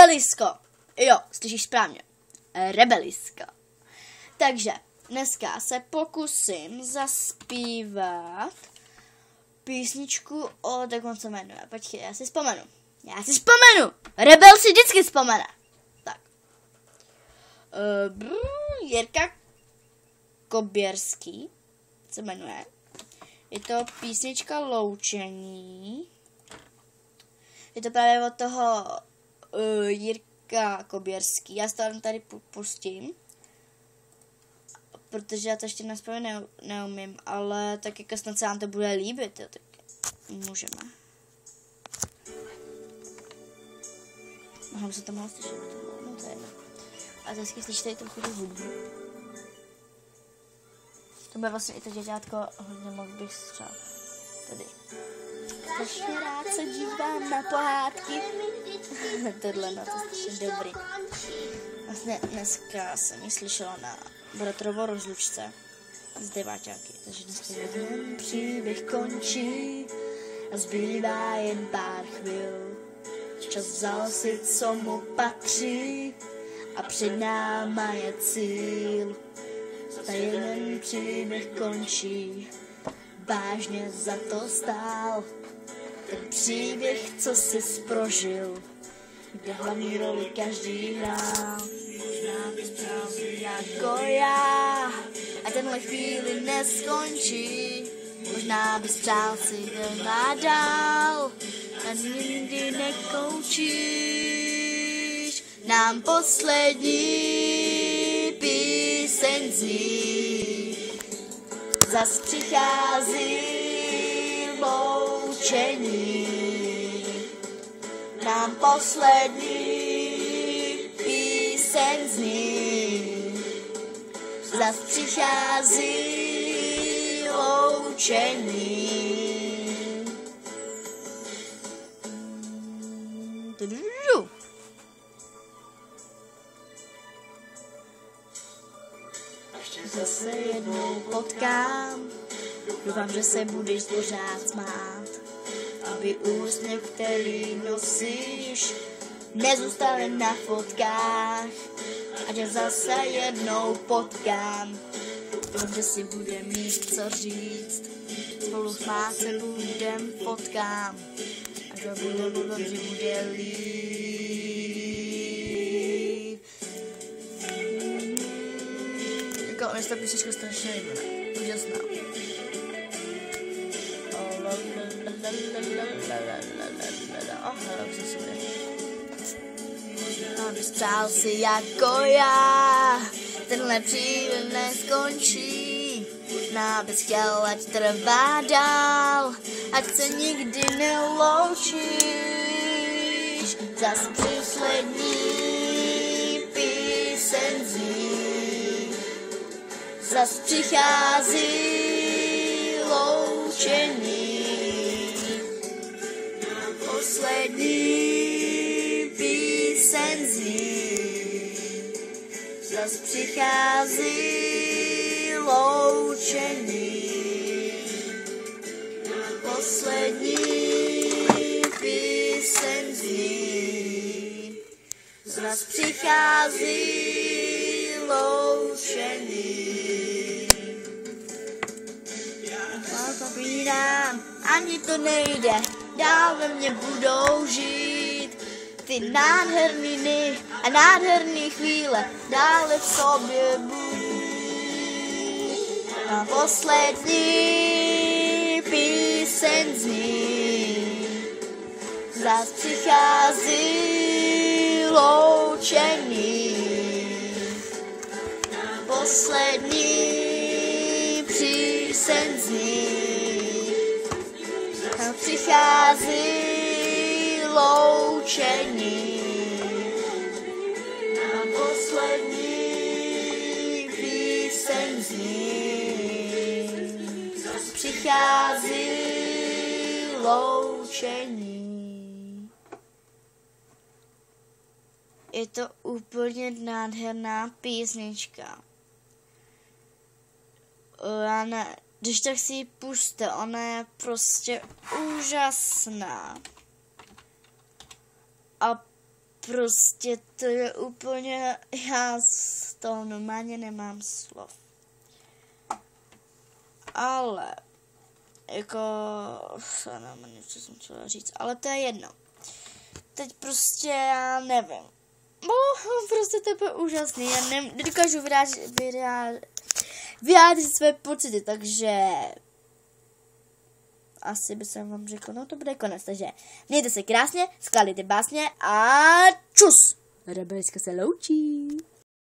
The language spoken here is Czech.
Rebelisko. Jo, slyšíš správně. Rebelisko. Takže dneska se pokusím zaspívat písničku od, jak on se jmenuje. Počkej, já si vzpomenu. Rebel si vždycky vzpomene. Tak. Jirka Koběrský se jmenuje. Je to písnička Loučení. Je to právě od toho Jirka Koběrský. Já to tady pustím. Protože já to ještě naspěvě neumím, ale tak jako snad se vám to bude líbit, jo, tak můžeme. Mohla by se to mohlo slyšet, no to je jedno. A vždycky slyšíte i trochu tu hudbu. To bude vlastně i to děťátko, hodně moc bych střel. Tady. Strašně rád se dívám na pohádky. Tohle no, to je strašně dobrý. Vlastně dneska jsem ji slyšela na bratrovo rozlučce z deváťáky. Takže dneska jeden příběh končí a zbývá jen pár chvil. Čas vzal si, co mu patří a před náma je cíl. Ta jeden příběh končí, vážně za to stál. Ten příběh, co jsi prožil, kde hlavní roli každý hrál. Možná bys přál si jako já a tenhle chvíli neskončí. Možná bys přál si jdeme dál a nikdy nekoučíš. Nám poslední píseň zní, zas přichází loučení. Nám poslední píseň zní, zas přichází loučení. Zase jednou potkám, doufám, že se budeš pořád smát, aby úsměv, který nosíš, nezůstal jen na fotkách. A tě zase jednou potkám, doufám, že si budem mít co říct, spolu smát se budem potkám, a že bude líp. Jako, mě se ta písnička strašně líbí, úžasná. Abys přál si jako já, tenhle příběh neskončí. Možná bys chtěl, ať trvá dál, ať se nikdy neloučíš. Zas poslední píseň zní, zas přichází loučení. Poslední píseň zní, zas přichází loučení. Poslední píseň zní, zas přichází loučení. Zapomínám, ani to nejde, dál ve mně budou žít ty nádherný dny a nádherný chvíle, dále v sobě budí. A poslední píseň zní, zas přichází loučení. Poslední píseň zní, přichází loučení. A poslední píseň zní, přichází loučení. Je to úplně nádherná písnička. Když tak si ji puste, ona je prostě úžasná. A prostě to je úplně, já z toho normálně nemám slov. Ale, jako, něco jsem chtěla říct, ale to je jedno. Teď prostě já nevím. Prostě to je úžasný, já nedokážu vyjádřit své pocity, takže asi by jsem vám řekl, no to bude konec, takže mějte se krásně, skládejte básně a čus! Rebelska se loučí.